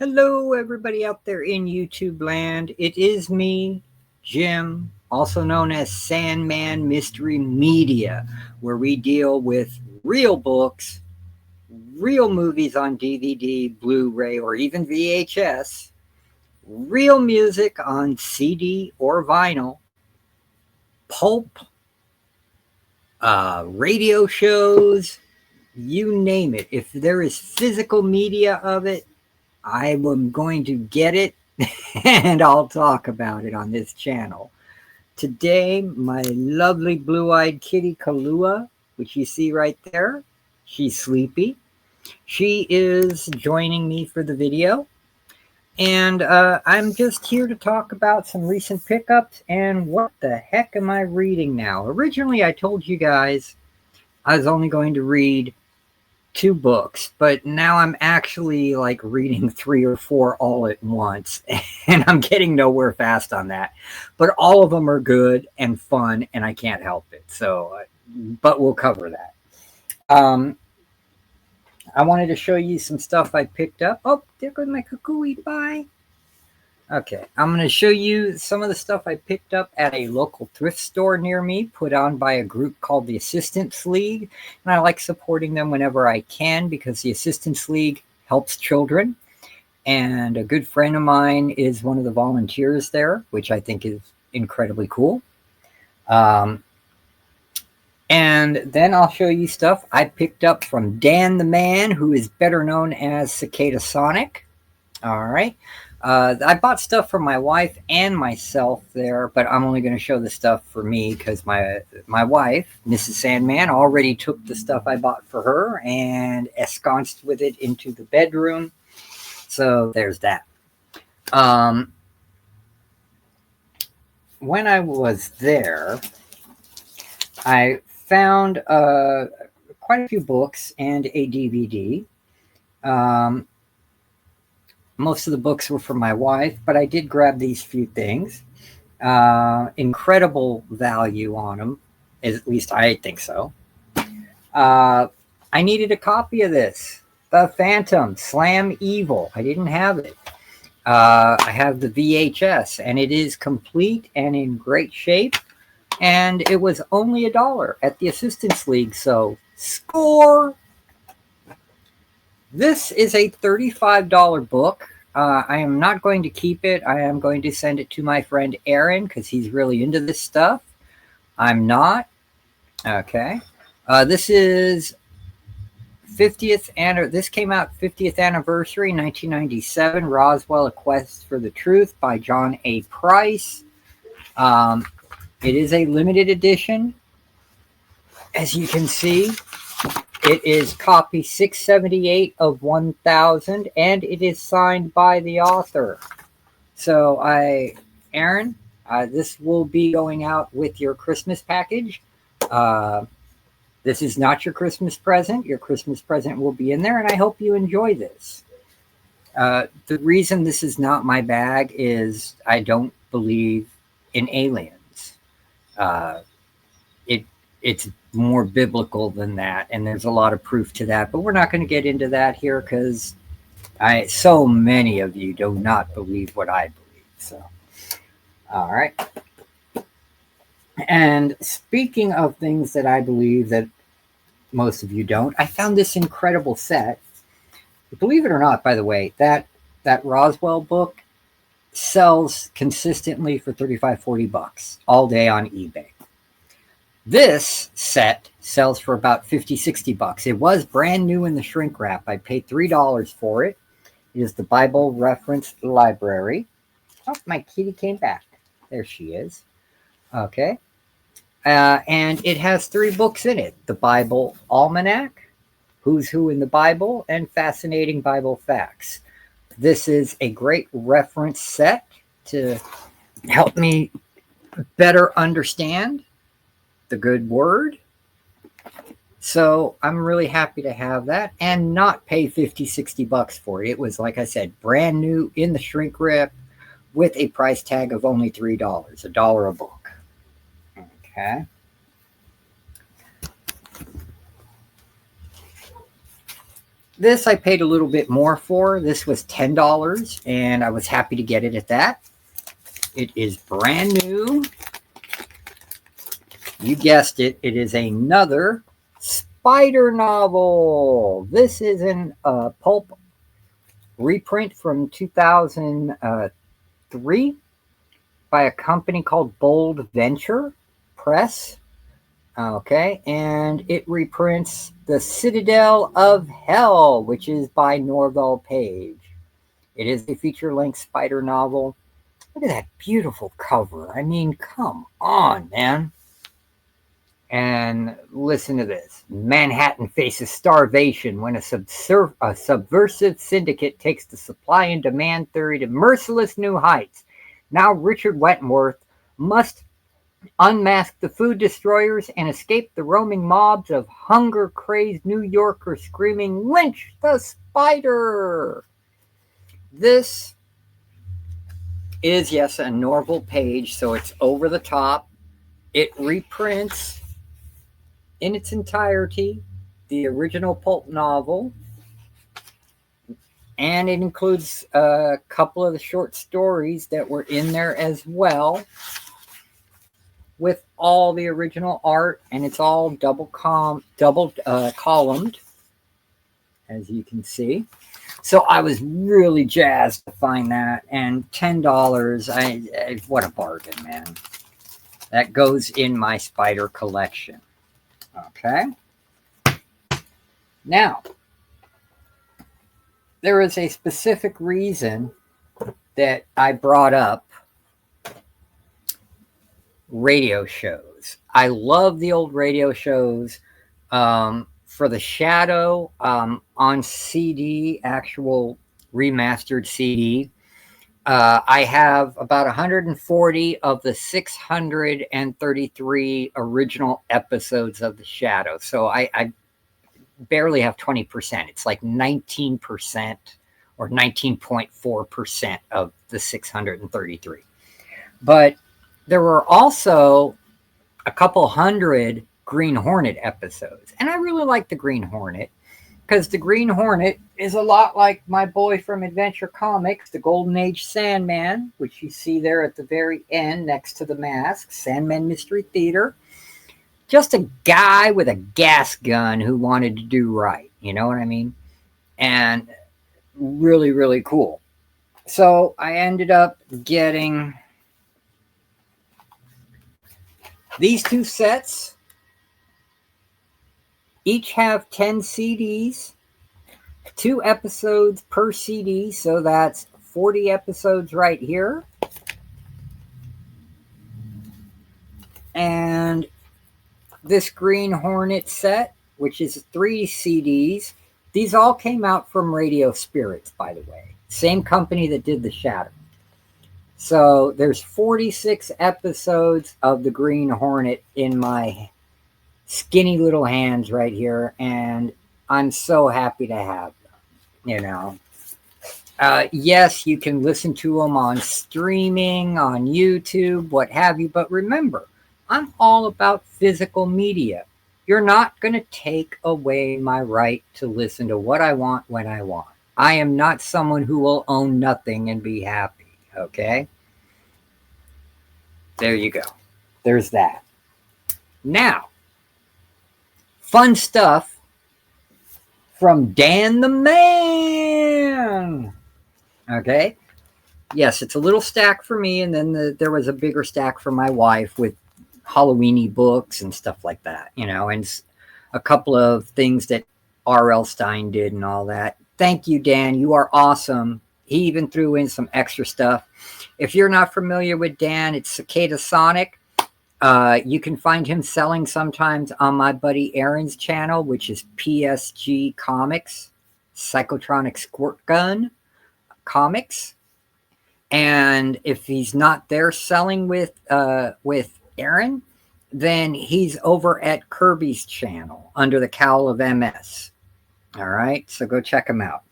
Hello, everybody out there in YouTube land. It is me, Jim, also known as Sandman Mystery Media, where we deal with real books, real movies on DVD, Blu ray, or even VHS, real music on CD or vinyl, pulp, radio shows, you name it. If there is physical media of it, I am going to get it and I'll talk about it on this channel. Today, my lovely blue-eyed kitty Kalua, which you see right there, she's sleepy. She is joining me for the video. And I'm just here to talk about some recent pickups and what the heck am I reading now. Originally, I told you guys I was only going to read two books, but now I'm actually like reading three or four all at once, and I'm getting nowhere fast on that. But all of them are good and fun, and I can't help it. So, but we'll cover that. Um, I wanted to show you some stuff I picked up. Oh, there goes my cuckoo. Bye. Okay, I'm going to show you some of the stuff I picked up at a local thrift store near me, put on by a group called the Assistance League. And I like supporting them whenever I can because the Assistance League helps children. And a good friend of mine is one of the volunteers there, which I think is incredibly cool. And then I'll show you stuff I picked up from Dan the Man, who is better known as Cicada Sonic. All right. I bought stuff for my wife and myself there, but I'm only going to show the stuff for me because my wife, Mrs. Sandman, already took the stuff I bought for her and ensconced with it into the bedroom. So there's that. When I was there, I found quite a few books and a DVD. Most of the books were for my wife, but I did grab these few things. Incredible value on them, at least I think so. I needed a copy of this. The Phantom Slam Evil. I didn't have it. I have the VHS, and it is complete and in great shape. And it was only $1 at the Assistance League, so score! This is a $35 book. I am not going to keep it. I am going to send it to my friend Aaron because he's really into this stuff. I'm not. Okay. This is 50th and this came out 50th anniversary 1997. Roswell: A Quest for the Truth by John A. Price. It is a limited edition. As you can see, it is copy 678 of 1000, and it is signed by the author. So Aaron, this will be going out with your Christmas package. This is not your Christmas present. Your Christmas present will be in there, and I hope you enjoy this. The reason this is not my bag is I don't believe in aliens. It's more biblical than that, and there's a lot of proof to that. But we're not going to get into that here because so many of you do not believe what I believe. So, all right. And speaking of things that I believe that most of you don't, I found this incredible set. Believe it or not, by the way, that Roswell book sells consistently for $35-40 all day on eBay. This set sells for about $50-60. It was brand new in the shrink wrap. I paid $3 for it. It is the Bible Reference Library. Oh, my kitty came back. There she is. Okay. And it has 3 books in it. The Bible Almanac, Who's Who in the Bible, and Fascinating Bible Facts. This is a great reference set to help me better understand the good word. So I'm really happy to have that and not pay $50-60 for it. It was, like I said, brand new in the shrink wrap with a price tag of only $3, $1 a book. Okay. This I paid a little bit more for. This was $10, and I was happy to get it at that. It is brand new. You guessed it. It is another Spider novel. This is an pulp reprint from 2003 by a company called Bold Venture Press. Okay, and it reprints The Citadel of Hell, which is by Norvell Page. It is a feature-length spider novel. Look at that beautiful cover. I mean, come on, man. And listen to this. Manhattan faces starvation when a subversive syndicate takes the supply and demand theory to merciless new heights. Now Richard Wentworth must unmask the food destroyers and escape the roaming mobs of hunger-crazed New Yorkers screaming, "Lynch the spider!" This is, yes, a Norvell Page, so it's over the top. It reprints in its entirety the original pulp novel, and it includes a couple of the short stories that were in there as well, with all the original art, and it's all double columned, as you can see. So I was really jazzed to find that, and $10, what a bargain, man. That goes in my spider collection. Okay. Now, there is a specific reason that I brought up radio shows. I love the old radio shows. For The Shadow, on CD, actual remastered CD, I have about 140 of the 633 original episodes of The Shadow. So I barely have 20%. It's like 19% or 19.4% of the 633. But there were also a couple hundred Green Hornet episodes. And I really like the Green Hornet, because the Green Hornet is a lot like my boy from Adventure Comics, the Golden Age Sandman, which you see there at the very end next to the mask, Sandman Mystery Theater. Just a guy with a gas gun who wanted to do right, you know what I mean? And really, really cool. So I ended up getting these two sets. Each have 10 CDs, 2 episodes per CD, so that's 40 episodes right here. And this Green Hornet set, which is 3 CDs, these all came out from Radio Spirits, by the way. Same company that did The Shadow. So there's 46 episodes of the Green Hornet in my skinny little hands right here, and I'm so happy to have them, you know. Yes, you can listen to them on streaming, on YouTube, what have you, but remember, I'm all about physical media. You're not going to take away my right to listen to what I want when I want. I am not someone who will own nothing and be happy, okay? There you go. There's that. Now, fun stuff from Dan the Man. Okay. Yes, it's a little stack for me, and then there was a bigger stack for my wife with Halloweeny books and stuff like that, you know, and a couple of things that R.L. Stein did and all that. Thank you, Dan. You are awesome. He even threw in some extra stuff. If you're not familiar with Dan, it's Cicada Sonic. You can find him selling sometimes on my buddy Aaron's channel, which is PSG Comics, Psychotronic Squirt Gun Comics. And if he's not there selling with Aaron, then he's over at Kirby's channel under the Cowl of MS. All right, so go check him out.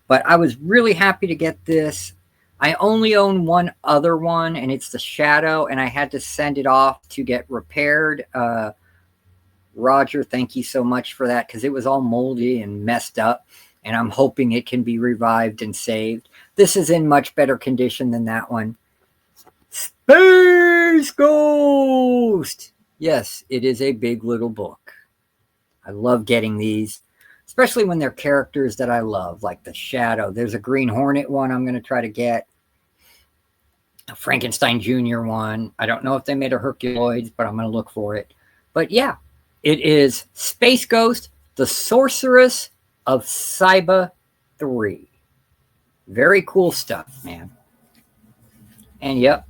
But I was really happy to get this. I only own one other one, and it's The Shadow, and I had to send it off to get repaired. Roger, thank you so much for that, because it was all moldy and messed up. and I'm hoping it can be revived and saved. This is in much better condition than that one. Space Ghost! Yes, it is a big little book. I love getting these, especially when they're characters that I love, like the Shadow. There's a Green Hornet one I'm going to try to get. A Frankenstein Jr. one. I don't know if they made a Herculoids, but I'm going to look for it. But yeah, it is Space Ghost, the Sorceress of Saiba 3. Very cool stuff, man. And yep,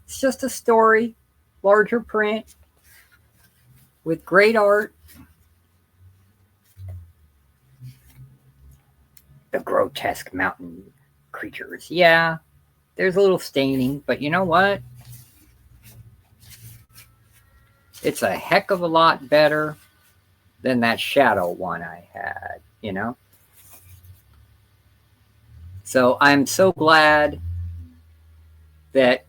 it's just a story, larger print, with great art. The grotesque mountain creatures. Yeah, there's a little staining, but you know what? It's a heck of a lot better than that Shadow one I had, you know? So I'm so glad that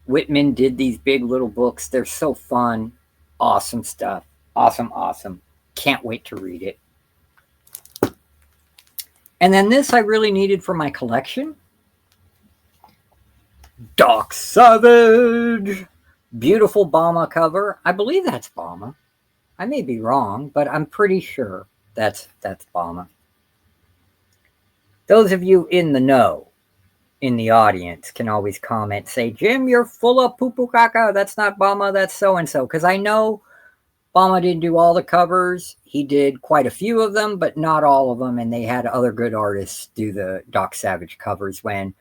Whitman did these big little books. They're so fun. Awesome stuff. Awesome, awesome. Can't wait to read it. And then this I really needed for my collection. Doc Savage. Beautiful Bama cover. I believe that's Bama. I may be wrong, but I'm pretty sure that's Bama. Those of you in the know, in the audience, can always comment, say, Jim, you're full of poo-poo caca. That's not Bama, that's so-and-so. Because I know Bama didn't do all the covers. He did quite a few of them, but not all of them. And they had other good artists do the Doc Savage covers when,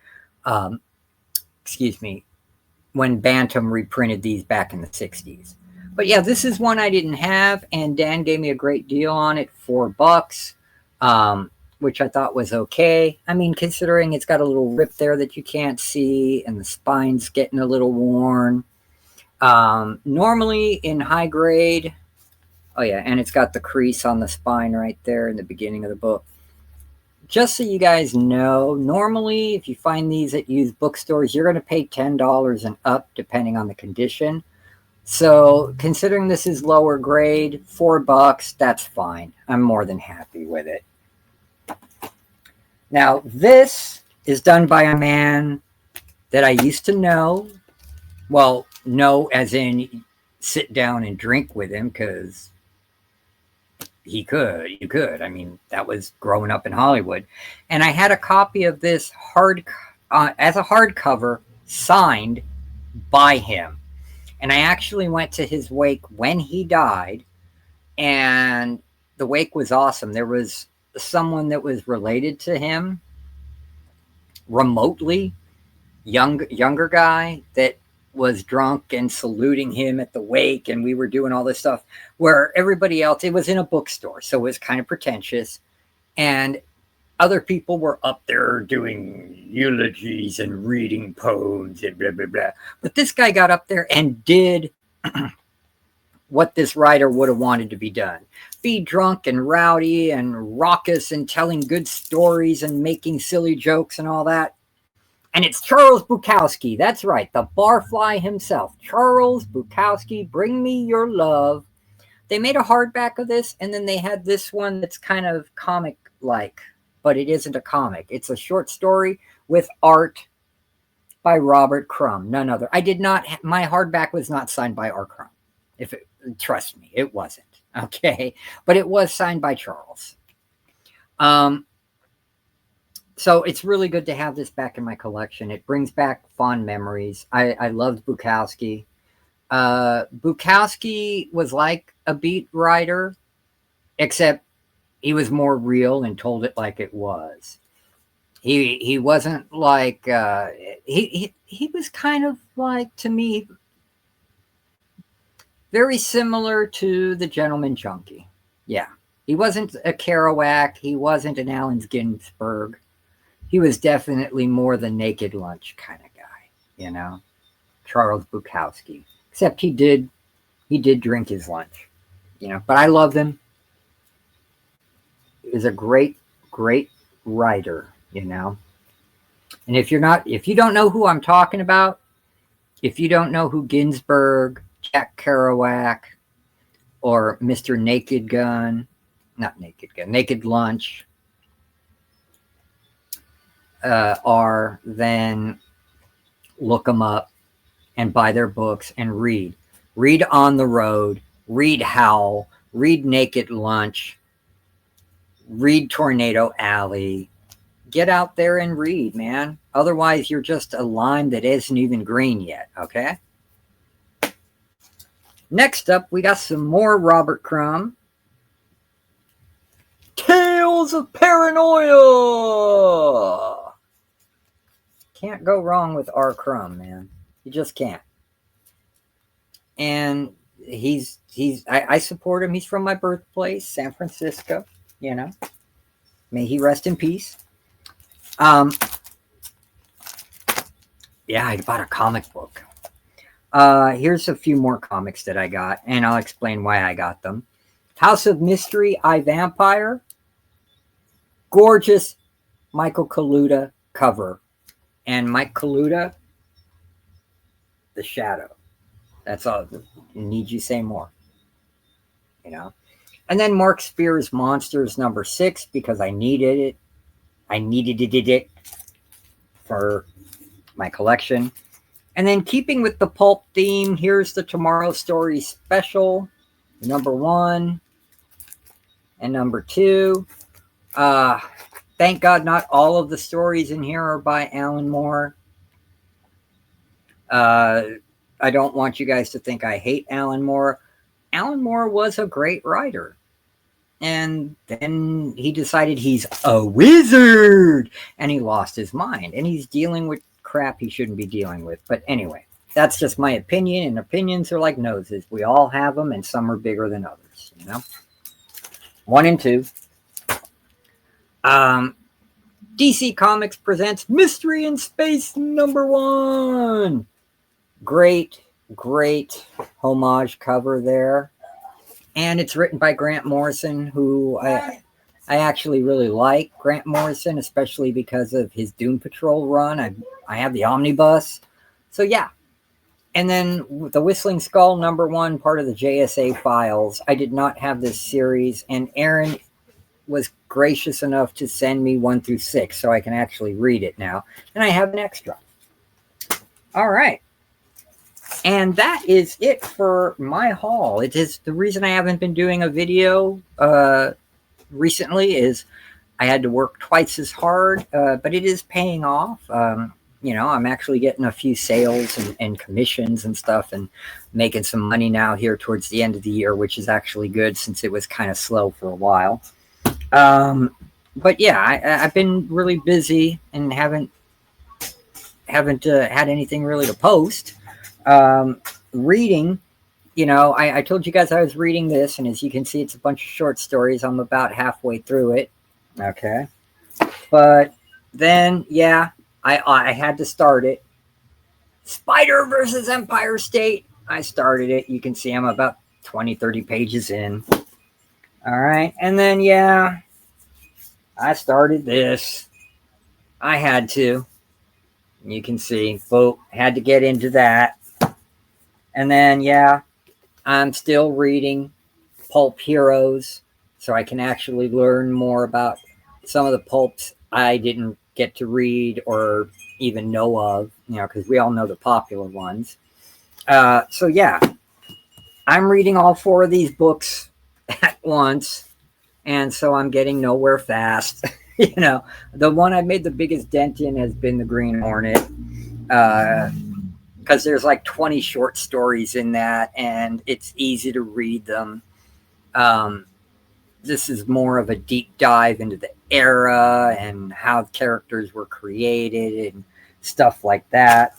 when Bantam reprinted these back in the 60s. But yeah, this is one I didn't have, and Dan gave me a great deal on it, $4, which I thought was okay. I mean, considering it's got a little rip there that you can't see, and the spine's getting a little worn. Normally in high grade, oh yeah, and it's got the crease on the spine right there in the beginning of the book. Just so you guys know, normally if you find these at used bookstores, you're going to pay $10 and up depending on the condition. So considering this is lower grade, $4, that's fine. I'm more than happy with it. Now, this is done by a man that I used to know. Well, know as in sit down and drink with him, because you could. I mean, that was growing up in Hollywood. And I had a copy of this as a hardcover signed by him. And I actually went to his wake when he died, and the wake was awesome. There was someone that was related to him remotely, younger guy that was drunk and saluting him at the wake, and we were doing all this stuff where everybody else, it was in a bookstore, so it was kind of pretentious, and other people were up there doing eulogies and reading poems and blah, blah, blah. But this guy got up there and did what this writer would have wanted to be done. Be drunk and rowdy and raucous and telling good stories and making silly jokes and all that. And it's Charles Bukowski. That's right, the barfly himself. Charles Bukowski, Bring Me Your Love. They made a hardback of this, and then they had this one that's kind of comic-like, but it isn't a comic. It's a short story with art by Robert Crumb, none other. My hardback was not signed by R. Crumb. Trust me, it wasn't. Okay, but it was signed by Charles. So it's really good to have this back in my collection. It brings back fond memories. I loved Bukowski. Bukowski was like a beat writer, except he was more real and told it like it was. He wasn't like he was kind of like, to me, very similar to the Gentleman Junkie. Yeah, he wasn't a Kerouac. He wasn't an Allen Ginsberg. He was definitely more the Naked Lunch kind of guy, you know, Charles Bukowski. Except he did drink his lunch, you know. But I loved him. He was a great, great writer, you know. And if you don't know who I'm talking about, if you don't know who Ginsberg, Jack Kerouac, or Mr. Naked Lunch, are, then look them up and buy their books and read. Read On the Road, read Howl, read Naked Lunch, read Tornado Alley. Get out there and read, man. Otherwise, you're just a lime that isn't even green yet, okay? Next up, we got some more Robert Crumb. Tales of Paranoia. Can't go wrong with R. Crumb, man. You just can't. And I support him. He's from my birthplace, San Francisco. You know, may he rest in peace. Yeah, I bought a comic book. Here's a few more comics that I got, and I'll explain why I got them. House of Mystery, I, Vampire. Gorgeous Michael Kaluta cover. And Mike Kaluta, the Shadow. That's all. Need you say more? You know? And then Mark Spears' Monsters #6, because I needed it. I needed it for my collection. And then keeping with the pulp theme, here's the Tomorrow Story Special, #1 and #2. Thank God not all of the stories in here are by Alan Moore. I don't want you guys to think I hate Alan Moore. Alan Moore was a great writer. And then he decided he's a wizard. And he lost his mind. And he's dealing with crap he shouldn't be dealing with. But anyway, that's just my opinion. And opinions are like noses. We all have them, and some are bigger than others. You know? 1 and 2. DC Comics presents Mystery in Space #1. Great homage cover there. And it's written by Grant Morrison, who I actually really like. Grant Morrison, especially because of his Doom Patrol run. I have the omnibus. So yeah. And then the Whistling Skull #1, part of the JSA files. I did not have this series, and Aaron was gracious enough to send me 1 through 6, so I can actually read it now. And I have an extra. All right. And that is it for my haul. It is the reason I haven't been doing a video recently is I had to work twice as hard, but it is paying off. You know, I'm actually getting a few sales and commissions and stuff, and making some money now here towards the end of the year, which is actually good since it was kind of slow for a while. But yeah, I've been really busy and haven't had anything really to post. Reading, you know, I told you guys I was reading this, and as you can see, it's a bunch of short stories. I'm about halfway through it. Okay. But then, yeah, I had to start it. Spider versus Empire State. I started it. You can see I'm about 20, 30 pages in. All right. And then, yeah, I started this. I had to. You can see, had to get into that. And then, yeah, I'm still reading Pulp Heroes, so I can actually learn more about some of the pulps I didn't get to read or even know of, you know, because we all know the popular ones. So, yeah, I'm reading all 4 of these books at once, and so I'm getting nowhere fast. You know, the one I made the biggest dent in has been The Green Hornet. Because there's like 20 short stories in that, and it's easy to read them. This is more of a deep dive into the era and how characters were created and stuff like that.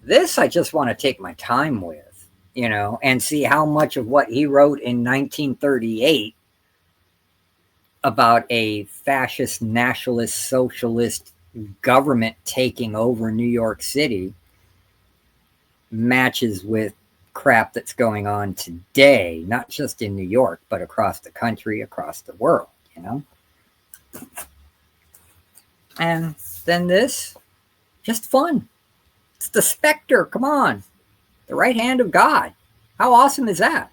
This I just want to take my time with, you know, and see how much of what he wrote in 1938 about a fascist, nationalist, socialist government taking over New York City matches with crap that's going on today, not just in New York, but across the country, across the world, you know? And then this, just fun. It's the Spectre, come on. The right hand of God. How awesome is that?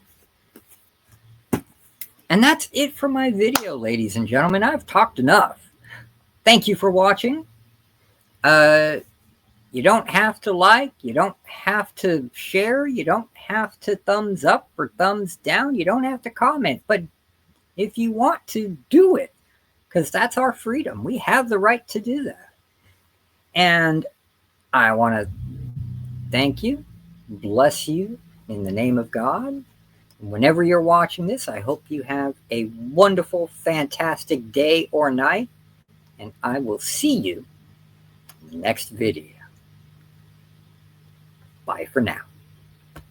And that's it for my video, ladies and gentlemen. I've talked enough. Thank you for watching. You don't have to like, you don't have to share, you don't have to thumbs up or thumbs down, you don't have to comment. But if you want to, do it, because that's our freedom. We have the right to do that. And I want to thank you, bless you in the name of God. Whenever you're watching this, I hope you have a wonderful, fantastic day or night, and I will see you in the next video. Bye for now.